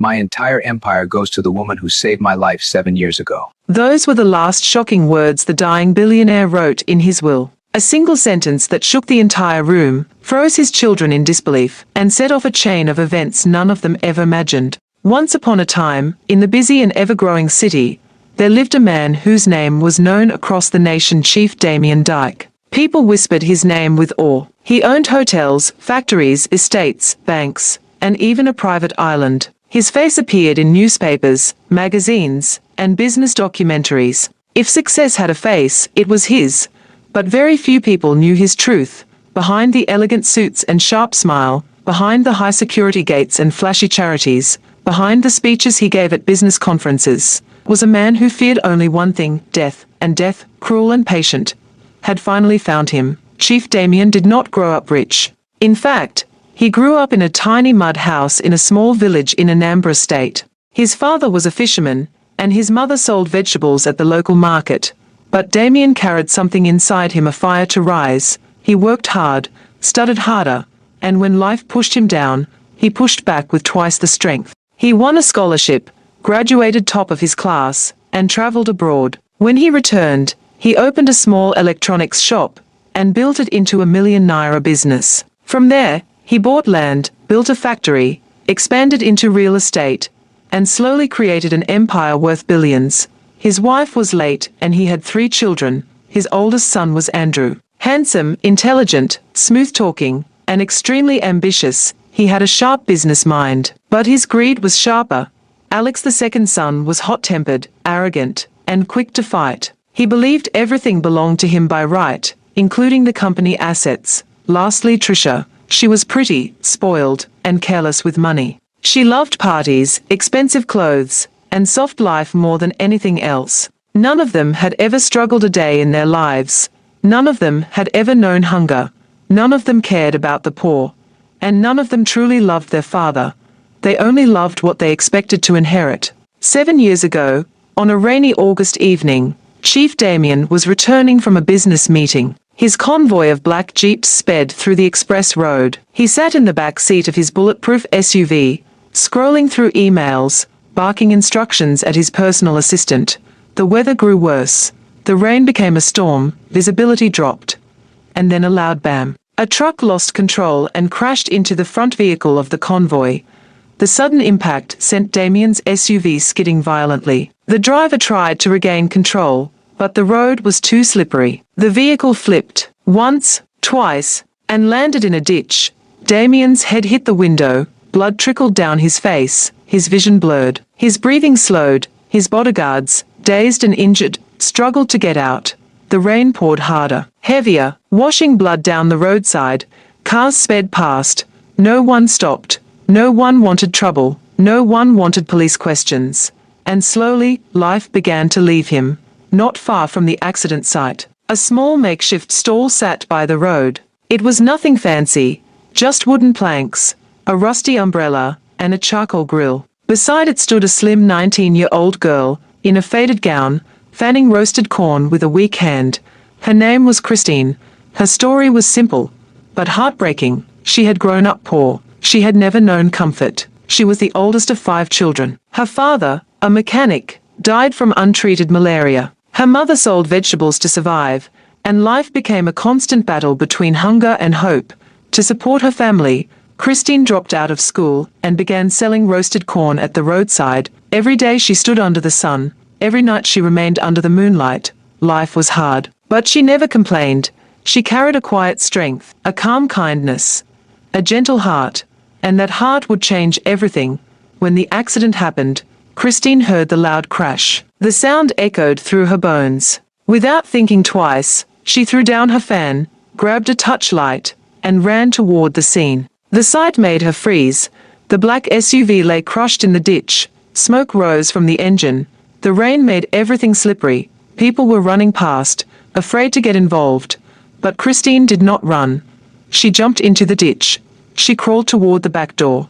My entire empire goes to the woman who saved my life 7 years ago." Those were the last shocking words the dying billionaire wrote in his will. A single sentence that shook the entire room, froze his children in disbelief, and set off a chain of events none of them ever imagined. Once upon a time, in the busy and ever-growing city, there lived a man whose name was known across the nation, Chief Damien Dyke. People whispered his name with awe. He owned hotels, factories, estates, banks, and even a private island. His face appeared in newspapers, magazines, and business documentaries. If success had a face, it was his. But very few people knew his truth. Behind the elegant suits and sharp smile, behind the high security gates and flashy charities, behind the speeches he gave at business conferences, was a man who feared only one thing, death, and death, cruel and patient, had finally found him. Chief Damien did not grow up rich. In fact, he grew up in a tiny mud house in a small village in Anambra State. His father was a fisherman, and his mother sold vegetables at the local market. But Damien carried something inside him, a fire to rise. He worked hard, studied harder, and when life pushed him down, he pushed back with twice the strength. He won a scholarship, graduated top of his class, and traveled abroad. When he returned, he opened a small electronics shop and built it into a ₦1 million business. From there, he bought land, built a factory, expanded into real estate, and slowly created an empire worth billions. His wife was late and he had 3 children. His oldest son was Andrew. Handsome, intelligent, smooth-talking, and extremely ambitious, he had a sharp business mind. But his greed was sharper. Alex, the second son, was hot-tempered, arrogant, and quick to fight. He believed everything belonged to him by right, including the company assets. Lastly, Trisha. She was pretty, spoiled, and careless with money. She loved parties, expensive clothes, and soft life more than anything else. None of them had ever struggled a day in their lives. None of them had ever known hunger. None of them cared about the poor. And none of them truly loved their father. They only loved what they expected to inherit. 7 years ago, on a rainy August evening, Chief Damien was returning from a business meeting. His convoy of black jeeps sped through the express road. He sat in the back seat of his bulletproof SUV, scrolling through emails, barking instructions at his personal assistant. The weather grew worse. The rain became a storm, visibility dropped. And then a loud bam. A truck lost control and crashed into the front vehicle of the convoy. The sudden impact sent Damien's SUV skidding violently. The driver tried to regain control, but the road was too slippery. The vehicle flipped, once, twice, and landed in a ditch. Damien's head hit the window, blood trickled down his face, his vision blurred. His breathing slowed. His bodyguards, dazed and injured, struggled to get out. The rain poured harder, heavier, washing blood down the roadside. Cars sped past. No one stopped. No one wanted trouble. No one wanted police questions. And slowly, life began to leave him. Not far from the accident site, a small makeshift stall sat by the road. It was nothing fancy, just wooden planks, a rusty umbrella, and a charcoal grill. Beside it stood a slim 19-year-old girl, in a faded gown, fanning roasted corn with a weak hand. Her name was Christine. Her story was simple, but heartbreaking. She had grown up poor. She had never known comfort. She was the oldest of 5 children. Her father, a mechanic, died from untreated malaria. Her mother sold vegetables to survive, and life became a constant battle between hunger and hope. To support her family, Christine dropped out of school and began selling roasted corn at the roadside. Every day she stood under the sun. Every night she remained under the moonlight. Life was hard, but she never complained. She carried a quiet strength, a calm kindness, a gentle heart, and that heart would change everything. When the accident happened, Christine heard the loud crash. The sound echoed through her bones. Without thinking twice, she threw down her fan, grabbed a touchlight, and ran toward the scene. The sight made her freeze. The black SUV lay crushed in the ditch. Smoke rose from the engine. The rain made everything slippery. People were running past, afraid to get involved. But Christine did not run. She jumped into the ditch. She crawled toward the back door.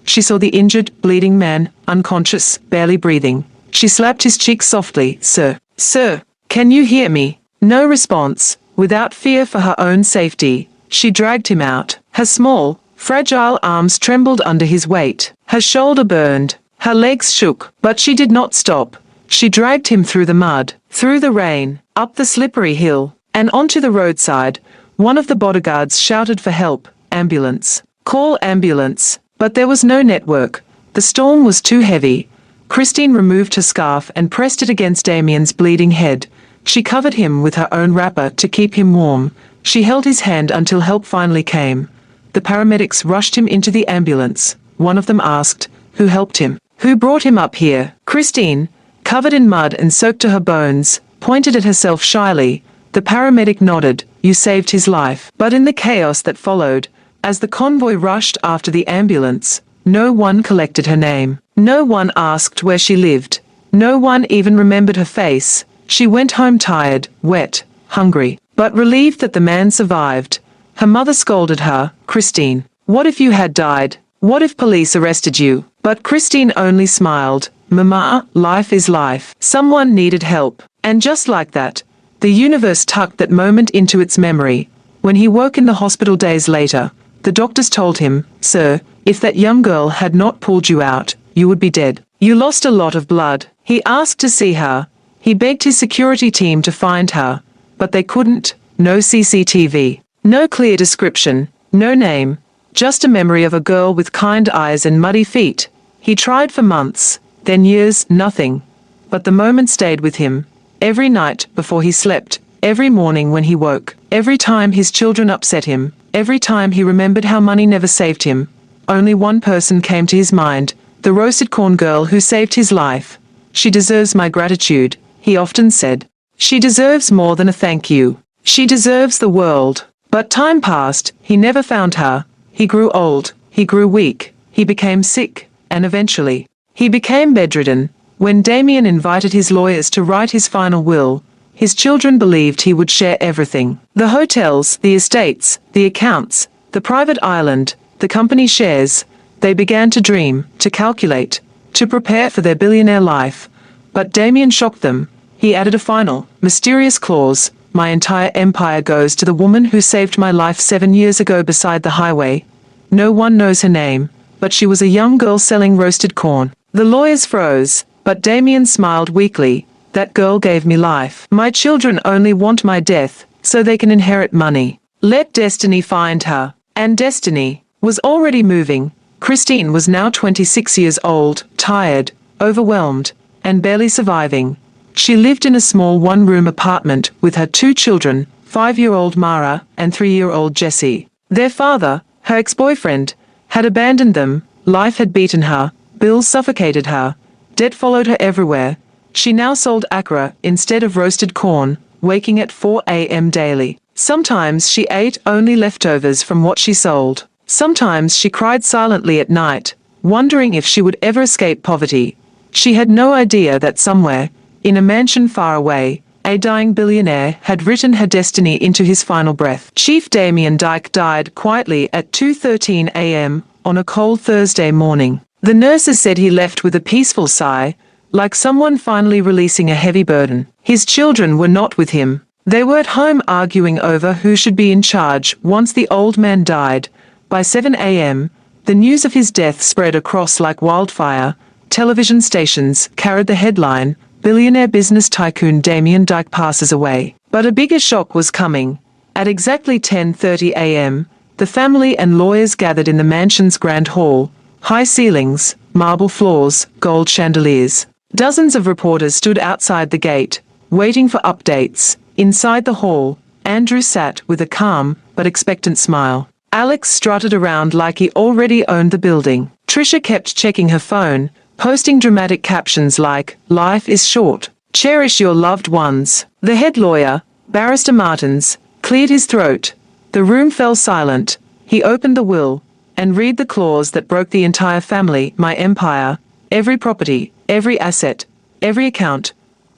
She saw the injured, bleeding man, unconscious, barely breathing. She slapped his cheek softly. Sir, can you hear me?" No response. Without fear for her own safety, she dragged him out. Her small, fragile arms trembled under his weight. Her shoulder burned. Her legs shook, but she did not stop. She dragged him through the mud, through the rain, up the slippery hill, and onto the roadside. One of the bodyguards shouted for help. Ambulance. Call ambulance. But there was no network. The storm was too heavy. Christine removed her scarf and pressed it against Damien's bleeding head. She covered him with her own wrapper to keep him warm. She held his hand until help finally came. The paramedics rushed him into the ambulance. One of them asked, "Who helped him? Who brought him up here?" Christine, covered in mud and soaked to her bones, pointed at herself shyly. The paramedic nodded. "You saved his life." But in the chaos that followed, as the convoy rushed after the ambulance, no one collected her name. No one asked where she lived. No one even remembered her face. She went home tired, wet, hungry, but relieved that the man survived. Her mother scolded her, "Christine, what if you had died? What if police arrested you?" But Christine only smiled. "Mama, life is life. Someone needed help." And just like that, the universe tucked that moment into its memory. When he woke in the hospital days later, the doctors told him, "Sir, if that young girl had not pulled you out, you would be dead. You lost a lot of blood." He asked to see her. He begged his security team to find her, but they couldn't. No CCTV. No clear description. No name. Just a memory of a girl with kind eyes and muddy feet. He tried for months, then years, nothing. But the moment stayed with him. Every night before he slept, every morning when he woke, every time his children upset him, every time he remembered how money never saved him. Only one person came to his mind, the roasted corn girl who saved his life. "She deserves my gratitude," he often said. "She deserves more than a thank you. She deserves the world." But time passed, he never found her. He grew old, he grew weak, he became sick, and eventually, he became bedridden. When Damien invited his lawyers to write his final will, his children believed he would share everything. The hotels, the estates, the accounts, the private island, the company shares. They began to dream, to calculate, to prepare for their billionaire life. But Damien shocked them. He added a final, mysterious clause. "My entire empire goes to the woman who saved my life 7 years ago beside the highway. No one knows her name, but she was a young girl selling roasted corn." The lawyers froze, but Damien smiled weakly. "That girl gave me life. My children only want my death, so they can inherit money. Let destiny find her." And destiny was already moving. Christine was now 26 years old, tired, overwhelmed, and barely surviving. She lived in a small one-room apartment with her 2 children, 5-year-old Mara and 3-year-old Jessie. Their father, her ex-boyfriend, had abandoned them. Life had beaten her. Bills suffocated her. Debt followed her everywhere. She now sold akra instead of roasted corn, waking at 4 a.m. daily. Sometimes she ate only leftovers from what she sold. Sometimes she cried silently at night, wondering if she would ever escape poverty. She had no idea that somewhere, in a mansion far away, a dying billionaire had written her destiny into his final breath. Chief Damien Dyke died quietly at 2:13 a.m. on a cold Thursday morning. The nurses said he left with a peaceful sigh, like someone finally releasing a heavy burden. His children were not with him. They were at home arguing over who should be in charge once the old man died. By 7 a.m., the news of his death spread across like wildfire. Television stations carried the headline, "Billionaire business tycoon Damien Dyke passes away." But a bigger shock was coming. At exactly 10:30 a.m., the family and lawyers gathered in the mansion's grand hall. High ceilings, marble floors, gold chandeliers. Dozens of reporters stood outside the gate, waiting for updates. Inside the hall, Andrew sat with a calm but expectant smile. Alex strutted around like he already owned the building. Trisha kept checking her phone, posting dramatic captions like, "Life is short. Cherish your loved ones." The head lawyer, Barrister Martins, cleared his throat. The room fell silent. He opened the will and read the clause that broke the entire family. "My empire, every property, every asset, every account,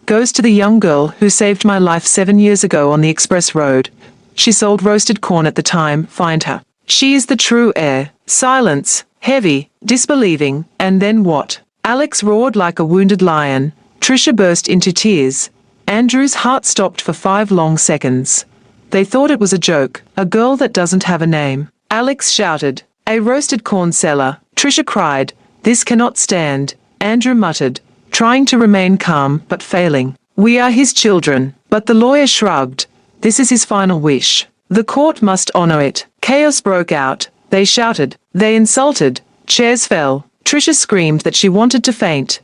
goes to the young girl who saved my life 7 years ago on the express road. She sold roasted corn at the time. Find her. She is the true heir." Silence, heavy, disbelieving, and then what? Alex roared like a wounded lion. Trisha burst into tears. Andrew's heart stopped for 5 long seconds. They thought it was a joke, a girl that doesn't have a name. Alex shouted, "A roasted corn seller." Trisha cried, "This cannot stand. Andrew muttered, trying to remain calm but failing. "We are his children." But the lawyer shrugged. "This is his final wish. The court must honor it." Chaos broke out. They shouted. They insulted. Chairs fell. Trisha screamed that she wanted to faint.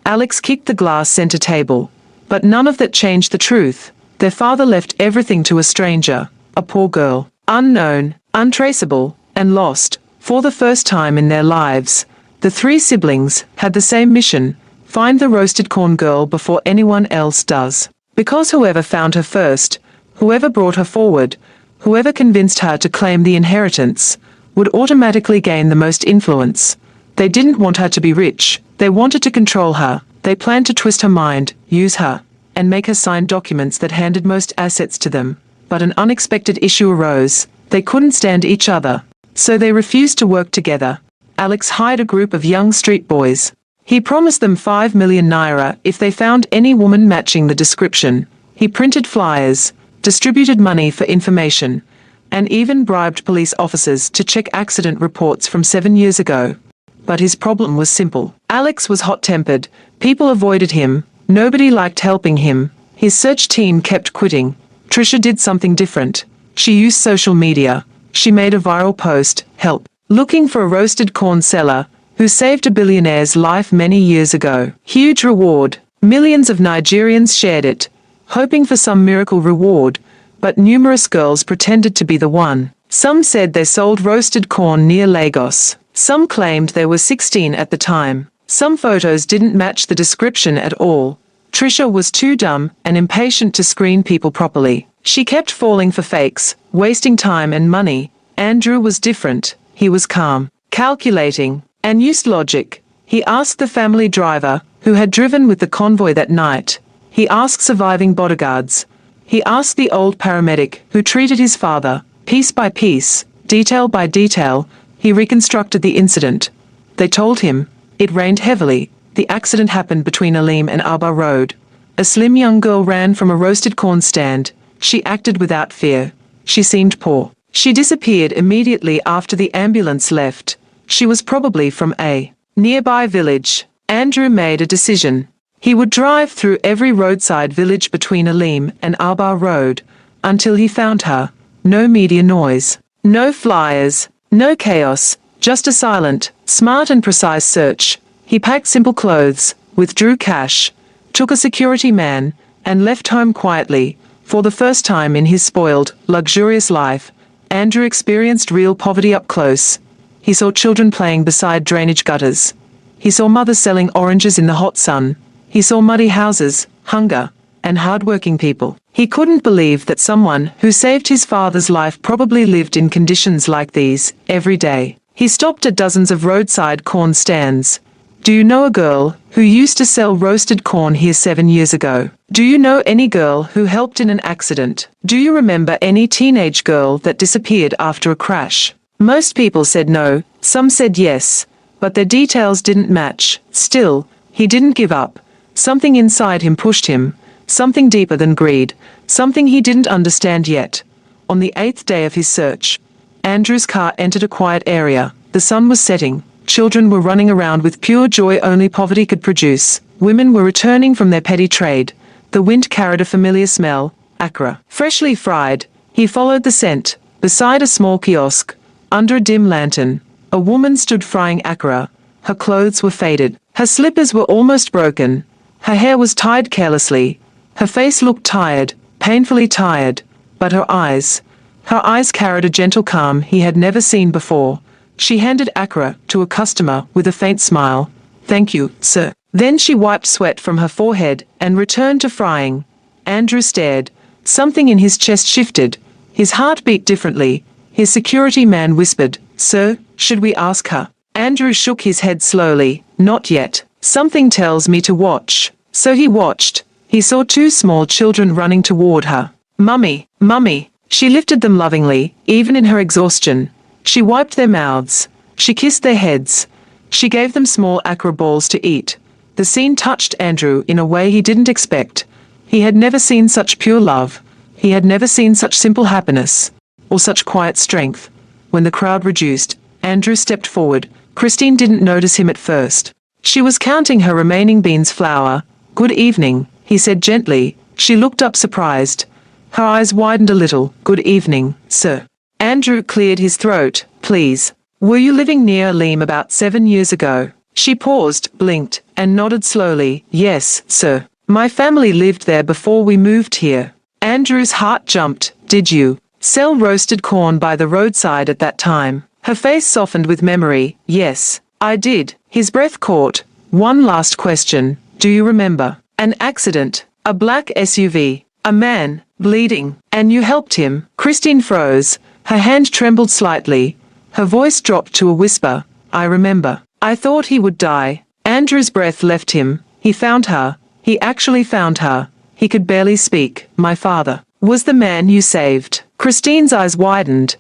Alex kicked the glass center table. But none of that changed the truth. Their father left everything to a stranger, a poor girl, unknown, untraceable, and lost. For the first time in their lives, the three siblings had the same mission: find the roasted corn girl before anyone else does. Because whoever found her first, whoever brought her forward, whoever convinced her to claim the inheritance, would automatically gain the most influence. They didn't want her to be rich. They wanted to control her. They planned to twist her mind, use her, and make her sign documents that handed most assets to them. But an unexpected issue arose. They couldn't stand each other. So they refused to work together. Alex hired a group of young street boys. He promised them 5 million naira if they found any woman matching the description. He printed flyers, distributed money for information, and even bribed police officers to check accident reports from 7 years ago. But his problem was simple. Alex was hot-tempered. People avoided him. Nobody liked helping him. His search team kept quitting. Trisha did something different. She used social media. She made a viral post, "Help. Looking for a roasted corn seller who saved a billionaire's life many years ago. Huge reward." Millions of Nigerians shared it, hoping for some miracle reward, but numerous girls pretended to be the one. Some said they sold roasted corn near Lagos. Some claimed they were 16 at the time. Some photos didn't match the description at all. Trisha was too dumb and impatient to screen people properly. She kept falling for fakes, wasting time and money. Andrew was different. He was calm, calculating, and used logic. He asked the family driver, who had driven with the convoy that night. He asked surviving bodyguards. He asked the old paramedic, who treated his father. Piece by piece, detail by detail, he reconstructed the incident. They told him. It rained heavily. The accident happened between Alim and Aba Road. A slim young girl ran from a roasted corn stand. She acted without fear. She seemed poor. She disappeared immediately after the ambulance left. She was probably from a nearby village. Andrew made a decision. He would drive through every roadside village between Alim and Aba Road until he found her. No media noise. No flyers. No chaos. Just a silent, smart and precise search. He packed simple clothes, withdrew cash, took a security man, and left home quietly. For the first time in his spoiled, luxurious life, Andrew experienced real poverty up close. He saw children playing beside drainage gutters. He saw mothers selling oranges in the hot sun. He saw muddy houses, hunger, and hard-working people. He couldn't believe that someone who saved his father's life probably lived in conditions like these every day. He stopped at dozens of roadside corn stands. Do you know a girl who used to sell roasted corn here 7 years ago? Do you know any girl who helped in an accident? Do you remember any teenage girl that disappeared after a crash? Most people said no, some said yes, but their details didn't match. Still, he didn't give up. Something inside him pushed him, something deeper than greed, something he didn't understand yet. On the 8th day of his search, Andrew's car entered a quiet area. The sun was setting. Children were running around with pure joy only poverty could produce. Women were returning from their petty trade. The wind carried a familiar smell, akra. Freshly fried, he followed the scent. Beside a small kiosk, under a dim lantern, a woman stood frying akra. Her clothes were faded. Her slippers were almost broken. Her hair was tied carelessly. Her face looked tired, painfully tired. But her eyes carried a gentle calm he had never seen before. She handed akra to a customer with a faint smile. "Thank you, sir." Then she wiped sweat from her forehead and returned to frying. Andrew stared. Something in his chest shifted. His heart beat differently. His security man whispered, "Sir, should we ask her?" Andrew shook his head slowly. "Not yet. Something tells me to watch." So he watched. He saw 2 small children running toward her. "Mummy, Mummy." She lifted them lovingly, even in her exhaustion. She wiped their mouths. She kissed their heads. She gave them small akra balls to eat. The scene touched Andrew in a way he didn't expect. He had never seen such pure love. He had never seen such simple happiness, or such quiet strength. When the crowd reduced, Andrew stepped forward. Christine didn't notice him at first. She was counting her remaining beans flour. "Good evening," he said gently. She looked up surprised. Her eyes widened a little. "Good evening, sir." Andrew cleared his throat. "Please. Were you living near Aleem about 7 years ago?" She paused, blinked, and nodded slowly. "Yes, sir. My family lived there before we moved here." Andrew's heart jumped. "Did you sell roasted corn by the roadside at that time?" Her face softened with memory. "Yes, I did." His breath caught. "One last question. Do you remember? An accident. A black SUV. A man, bleeding. And you helped him." Christine froze. Her hand trembled slightly. Her voice dropped to a whisper. "I remember. I thought he would die." Andrew's breath left him. He found her. He actually found her. He could barely speak. "My father was the man you saved." Christine's eyes widened.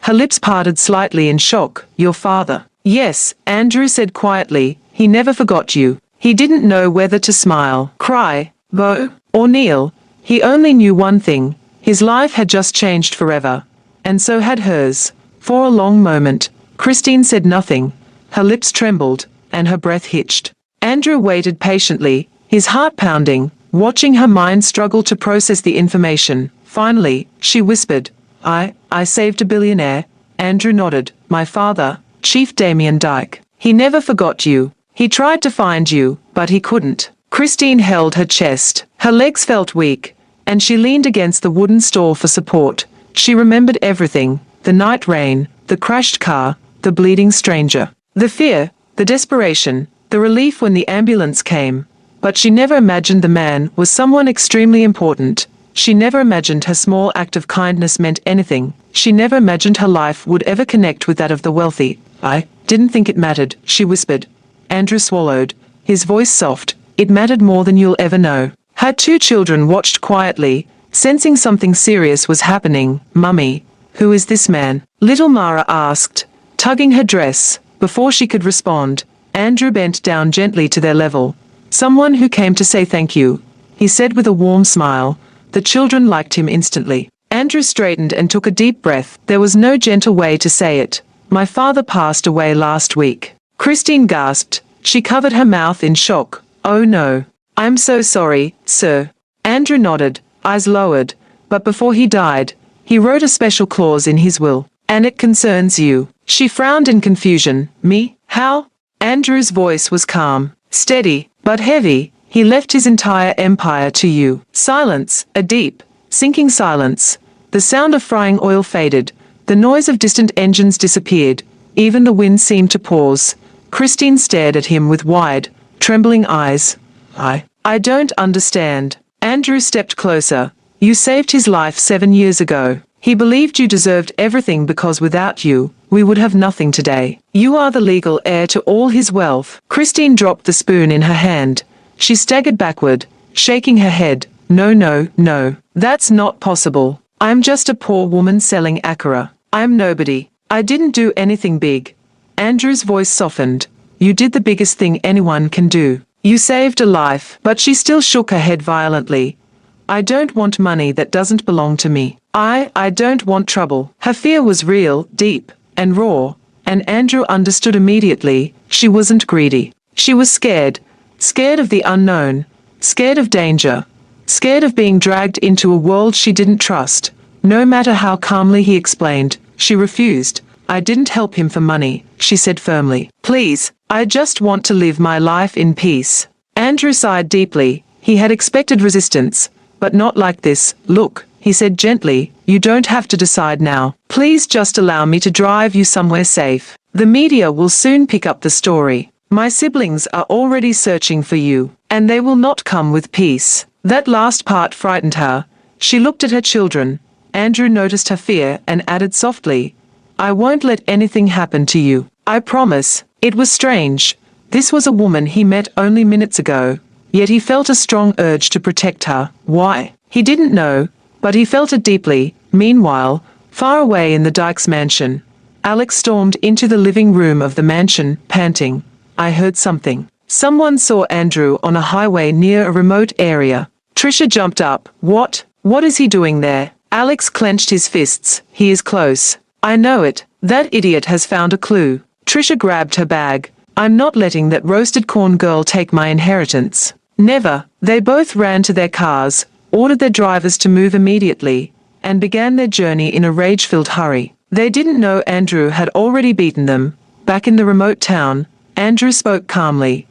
Her lips parted slightly in shock. "Your father?" "Yes," Andrew said quietly. "He never forgot you." He didn't know whether to smile, cry, bow, or kneel. He only knew one thing. His life had just changed forever. And so had hers. For a long moment, Christine said nothing. Her lips trembled, and her breath hitched. Andrew waited patiently, his heart pounding, watching her mind struggle to process the information. Finally, she whispered, I saved a billionaire." Andrew nodded. "My father, Chief Damien Dyke. He never forgot you. He tried to find you, but he couldn't." Christine held her chest. Her legs felt weak, and she leaned against the wooden stall for support. She remembered everything: the night rain, the crashed car, the bleeding stranger, the fear, the desperation, the relief when the ambulance came. But she never imagined the man was someone extremely important. She never imagined her small act of kindness meant anything. She never imagined her life would ever connect with that of the wealthy. "I didn't think it mattered," she whispered. Andrew swallowed, his voice soft. "It mattered more than you'll ever know." Her 2 children watched quietly, sensing something serious was happening. "Mummy, who is this man?" little Mara asked, tugging her dress. Before she could respond, Andrew bent down gently to their level. "Someone who came to say thank you," he said with a warm smile. The children liked him instantly. Andrew straightened and took a deep breath. There was no gentle way to say it. "My father passed away last week." Christine gasped. She covered her mouth in shock. "Oh no. I'm so sorry, sir." Andrew nodded, eyes lowered. "But before he died, he wrote a special clause in his will. And it concerns you." She frowned in confusion. "Me? How?" Andrew's voice was calm, steady, but heavy. "He left his entire empire to you." Silence, a deep, sinking silence. The sound of frying oil faded. The noise of distant engines disappeared. Even the wind seemed to pause. Christine stared at him with wide, trembling eyes. I don't understand." Andrew stepped closer. "You saved his life 7 years ago. He believed you deserved everything because without you, we would have nothing today. You are the legal heir to all his wealth." Christine dropped the spoon in her hand. She staggered backward, shaking her head. No, no, no. That's not possible. I'm just a poor woman selling Acura. I'm nobody. I didn't do anything big." Andrew's voice softened. "You did the biggest thing anyone can do. You saved a life." But she still shook her head violently. "I don't want money that doesn't belong to me. I don't want trouble." Her fear was real, deep, and raw, and Andrew understood immediately. She wasn't greedy. She was scared. Scared of the unknown. Scared of danger. Scared of being dragged into a world she didn't trust. No matter how calmly he explained, she refused. "I didn't help him for money," she said firmly. "Please, I just want to live my life in peace." Andrew sighed deeply. He had expected resistance, but not like this. "Look," he said gently, "you don't have to decide now. Please just allow me to drive you somewhere safe. The media will soon pick up the story. My siblings are already searching for you, and they will not come with peace." That last part frightened her. She looked at her children. Andrew noticed her fear and added softly, "I won't let anything happen to you. I promise." It was strange. This was a woman he met only minutes ago, yet he felt a strong urge to protect her. Why? He didn't know, but he felt it deeply. Meanwhile, far away in the Dykes mansion, Alex stormed into the living room of the mansion, panting. "I heard something." Someone saw Andrew on a highway near a remote area. Trisha jumped up. What? What is he doing there?" Alex clenched his fists. "He is close. I know it. That idiot has found a clue." Trisha grabbed her bag. I'm not letting that roasted corn girl take my inheritance. Never. They both ran to their cars, ordered their drivers to move immediately, and began their journey in a rage-filled hurry. They didn't know Andrew had already beaten them. Back in the remote town, Andrew spoke calmly.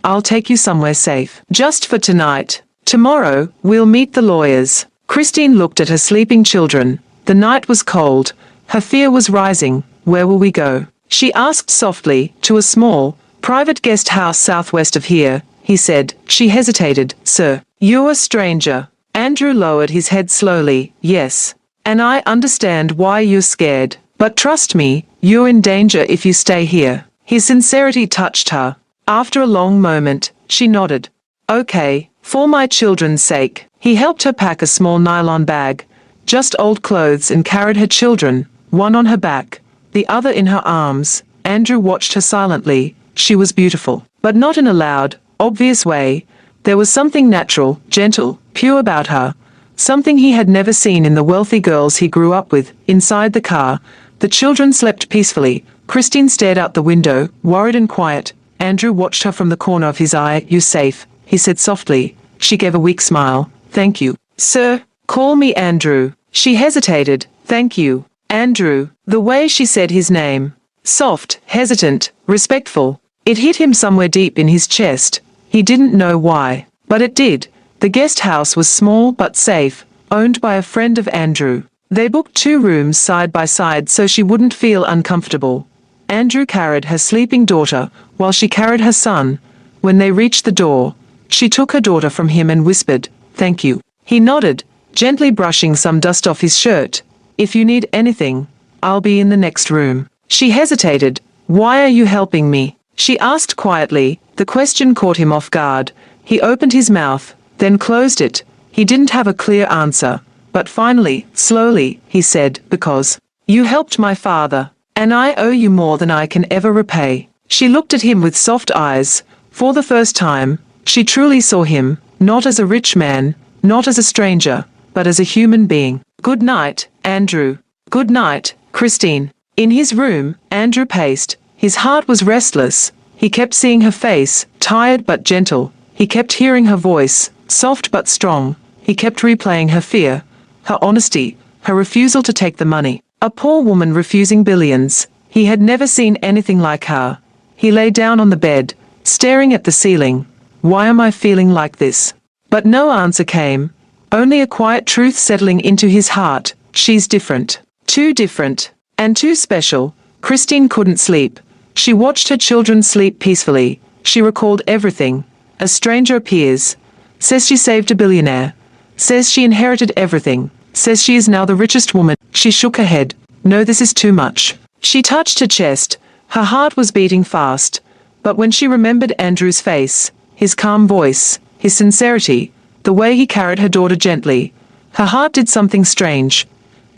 I'll take you somewhere safe. Just for tonight. Tomorrow, we'll meet the lawyers. Christine looked at her sleeping children. The night was cold. Her fear was rising. Where will we go? She asked softly. To a small, private guest house southwest of here, he said. She hesitated. Sir, you're a stranger. Andrew lowered his head slowly. Yes. And I understand why you're scared. But trust me, you're in danger if you stay here. His sincerity touched her. After a long moment, she nodded. Okay, for my children's sake. He helped her pack a small nylon bag, just old clothes, and carried her children, one on her back, the other in her arms. Andrew watched her silently. She was beautiful, but not in a loud, obvious way. There was something natural, gentle, pure about her, something he had never seen in the wealthy girls he grew up with. Inside the car, the children slept peacefully. Christine stared out the window, worried and quiet. Andrew watched her from the corner of his eye. You're safe, he said softly. She gave a weak smile. Thank you. Sir, call me Andrew. She hesitated. Thank you. Andrew. The way she said his name. Soft, hesitant, respectful. It hit him somewhere deep in his chest. He didn't know why, but it did. The guest house was small but safe, owned by a friend of Andrew. They booked 2 rooms side by side so she wouldn't feel uncomfortable. Andrew carried her sleeping daughter, while she carried her son. When they reached the door, she took her daughter from him and whispered, Thank you. He nodded, gently brushing some dust off his shirt. If you need anything, I'll be in the next room. She hesitated. Why are you helping me? She asked quietly. The question caught him off guard. He opened his mouth, then closed it. He didn't have a clear answer. But finally, slowly, he said, Because you helped my father, and I owe you more than I can ever repay. She looked at him with soft eyes. For the first time, she truly saw him, not as a rich man, not as a stranger, but as a human being. Good night, Andrew. Good night, Christine. In his room, Andrew paced. His heart was restless. He kept seeing her face, tired but gentle. He kept hearing her voice, soft but strong. He kept replaying her fear, her honesty, her refusal to take the money. A poor woman refusing billions. He had never seen anything like her. He lay down on the bed, staring at the ceiling. Why am I feeling like this? But no answer came. Only a quiet truth settling into his heart. She's different. Too different. And too special. Christine couldn't sleep. She watched her children sleep peacefully. She recalled everything. A stranger appears. Says she saved a billionaire. Says she inherited everything. Says she is now the richest woman. She shook her head. No, this is too much. She touched her chest. Her heart was beating fast. But when she remembered Andrew's face, his calm voice, his sincerity, the way he carried her daughter gently, her heart did something strange.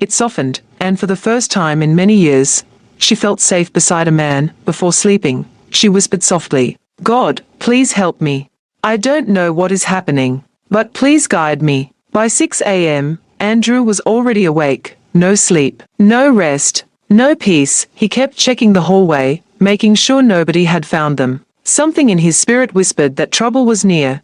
It softened, and for the first time in many years, she felt safe beside a man. Before sleeping, she whispered softly, God, please help me. I don't know what is happening, but please guide me. By 6 a.m., Andrew was already awake. No sleep, no rest, no peace. He kept checking the hallway, making sure nobody had found them. Something in his spirit whispered that trouble was near.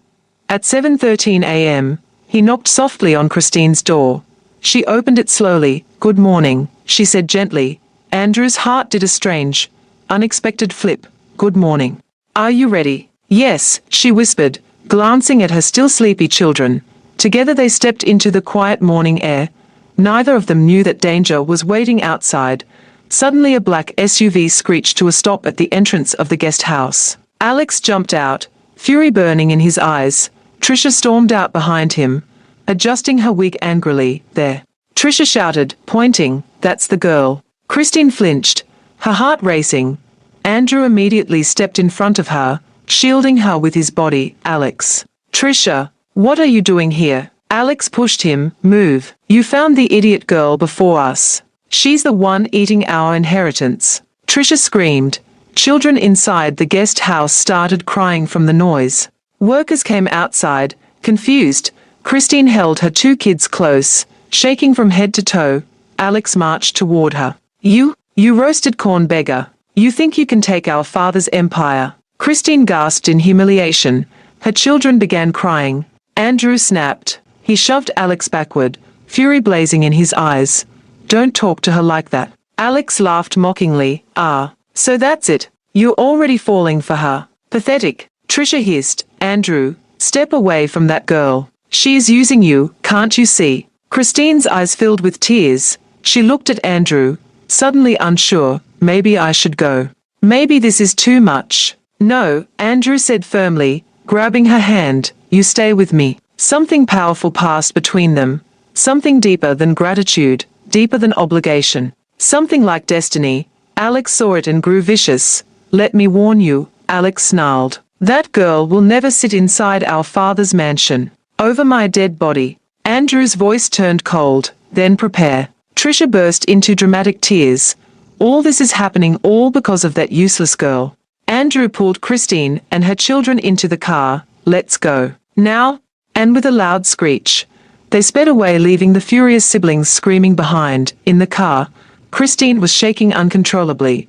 At 7:13 a.m., he knocked softly on Christine's door. She opened it slowly. Good morning, she said gently. Andrew's heart did a strange, unexpected flip. Good morning. Are you ready? Yes, she whispered, glancing at her still sleepy children. Together they stepped into the quiet morning air. Neither of them knew that danger was waiting outside. Suddenly a black SUV screeched to a stop at the entrance of the guest house. Alex jumped out, fury burning in his eyes. Trisha stormed out behind him, adjusting her wig angrily. There. Trisha shouted, pointing, that's the girl. Christine flinched, her heart racing. Andrew immediately stepped in front of her, shielding her with his body. Alex. Trisha, what are you doing here? Alex pushed him. Move. You found the idiot girl before us. She's the one eating our inheritance. Trisha screamed. Children inside the guest house started crying from the noise. Workers came outside, confused. Christine held her 2 kids close, shaking from head to toe. Alex marched toward her. You roasted corn beggar. You think you can take our father's empire? Christine gasped in humiliation. Her children began crying. Andrew snapped. He shoved Alex backward, fury blazing in his eyes. Don't talk to her like that. Alex laughed mockingly. Ah, so that's it. You're already falling for her. Pathetic. Trisha hissed. Andrew, step away from that girl. She is using you, can't you see? Christine's eyes filled with tears. She looked at Andrew, suddenly unsure. Maybe I should go. Maybe this is too much. No, Andrew said firmly, grabbing her hand. You stay with me. Something powerful passed between them. Something deeper than gratitude, deeper than obligation. Something like destiny. Alex saw it and grew vicious. Let me warn you, Alex snarled. That girl will never sit inside our father's mansion. Over my dead body. Andrew's voice turned cold. Then prepare. Trisha burst into dramatic tears. All this is happening all because of that useless girl. Andrew pulled Christine and her children into the car. Let's go. Now? And with a loud screech, they sped away, leaving the furious siblings screaming behind. In the car, Christine was shaking uncontrollably.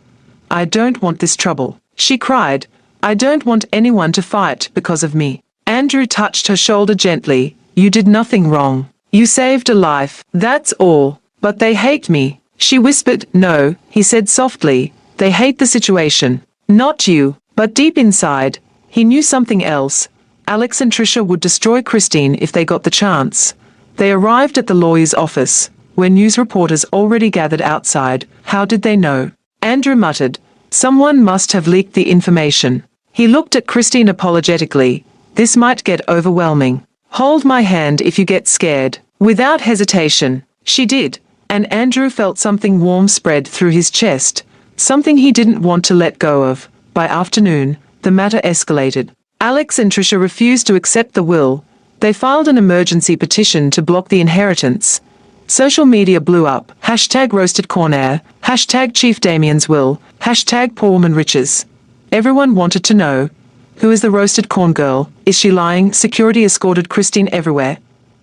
I don't want this trouble, she cried. I don't want anyone to fight because of me. Andrew touched her shoulder gently. You did nothing wrong. You saved a life, that's all. But they hate me, she whispered. No, he said softly. They hate the situation. Not you. But deep inside, he knew something else. Alex and Trisha would destroy Christine if they got the chance. They arrived at the lawyer's office, where news reporters already gathered outside. How did they know? Andrew muttered. Someone must have leaked the information. He looked at Christine apologetically. This might get overwhelming. Hold my hand if you get scared. Without hesitation, she did, and Andrew felt something warm spread through his chest, something he didn't want to let go of. By afternoon, the matter escalated. Alex and Trisha refused to accept the will. They filed an emergency petition to block the inheritance. Social media blew up. #RoastedCornAir, #Chief Will, #PoorWomanRiches. Everyone wanted to know. Who is the roasted corn girl? Is she lying? Security escorted Christine everywhere.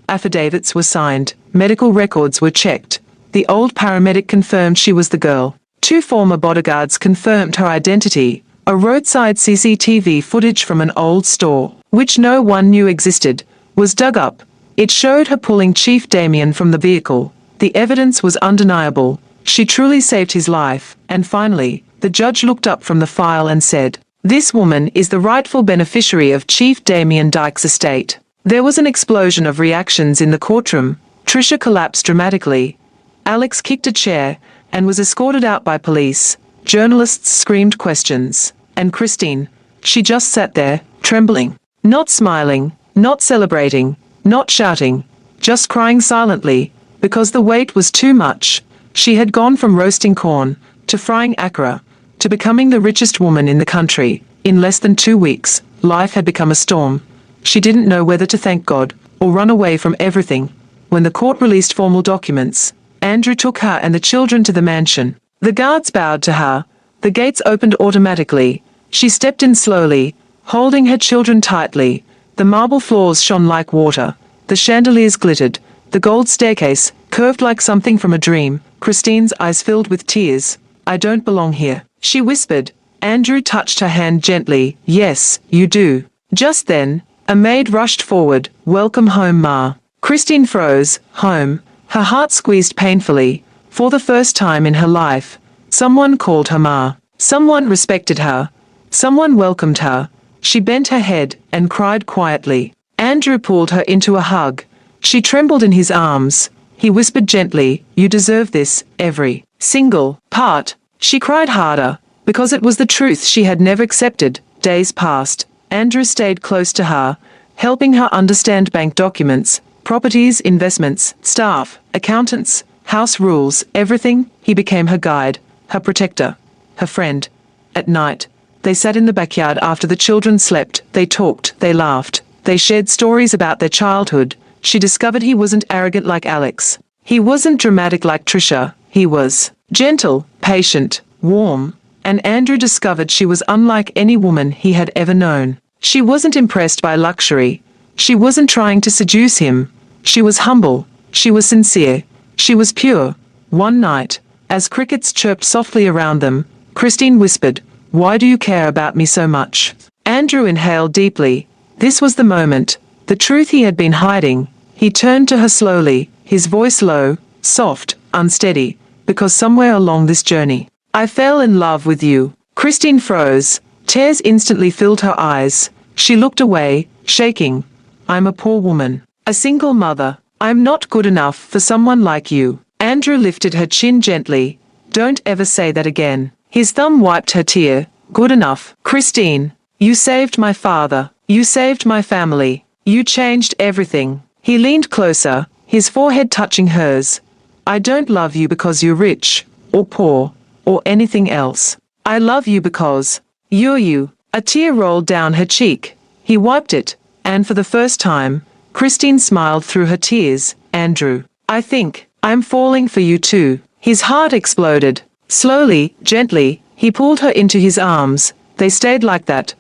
Affidavits were signed. Medical records were checked. The old paramedic confirmed she was the girl. 2 former bodyguards confirmed her identity. A roadside CCTV footage from an old store, which no one knew existed, was dug up. It showed her pulling Chief Damien from the vehicle. The evidence was undeniable. She truly saved his life. And finally, the judge looked up from the file and said, this woman is the rightful beneficiary of Chief Damien Dyke's estate. There was an explosion of reactions in the courtroom. Trisha collapsed dramatically. Alex kicked a chair and was escorted out by police. Journalists screamed questions. And Christine, she just sat there, trembling. Not smiling, not celebrating, not shouting, just crying silently, because the weight was too much. She had gone from roasting corn, to frying akara, to becoming the richest woman in the country. In less than 2 weeks, life had become a storm. She didn't know whether to thank God, or run away from everything. When the court released formal documents, Andrew took her and the children to the mansion. The guards bowed to her. The gates opened automatically. She stepped in slowly, holding her children tightly. The marble floors shone like water. The chandeliers glittered. The gold staircase curved like something from a dream. Christine's eyes filled with tears. I don't belong here, she whispered. Andrew touched her hand gently. Yes, you do. Just then, a maid rushed forward. Welcome home, Ma. Christine froze. Home. Her heart squeezed painfully. For the first time in her life, someone called her Ma. Someone respected her. Someone welcomed her. She bent her head and cried quietly. Andrew pulled her into a hug. She trembled in his arms. He whispered gently, you deserve this, every single part. She cried harder, because it was the truth she had never accepted. Days passed. Andrew stayed close to her, helping her understand bank documents, properties, investments, staff, accountants, house rules, everything. He became her guide, her protector, her friend. At night, they sat in the backyard after the children slept. They talked, they laughed, they shared stories about their childhood. She discovered he wasn't arrogant like Alex. He wasn't dramatic like Trisha. He was gentle, patient, warm. And Andrew discovered she was unlike any woman he had ever known. She wasn't impressed by luxury. She wasn't trying to seduce him. She was humble. She was sincere. She was pure. One night, as crickets chirped softly around them, Christine whispered, "Why do you care about me so much?" Andrew inhaled deeply. This was the moment, the truth he had been hiding. He turned to her slowly, his voice low, soft, unsteady, because somewhere along this journey, I fell in love with you. Christine froze. Tears instantly filled her eyes. She looked away, shaking. I'm a poor woman. A single mother. I'm not good enough for someone like you. Andrew lifted her chin gently. Don't ever say that again. His thumb wiped her tear. Good enough. Christine, you saved my father. You saved my family. You changed everything. He leaned closer, his forehead touching hers. I don't love you because you're rich, or poor, or anything else. I love you because you're you. A tear rolled down her cheek. He wiped it, and for the first time, Christine smiled through her tears. Andrew, I think I'm falling for you too. His heart exploded. Slowly, gently, he pulled her into his arms. They stayed like that,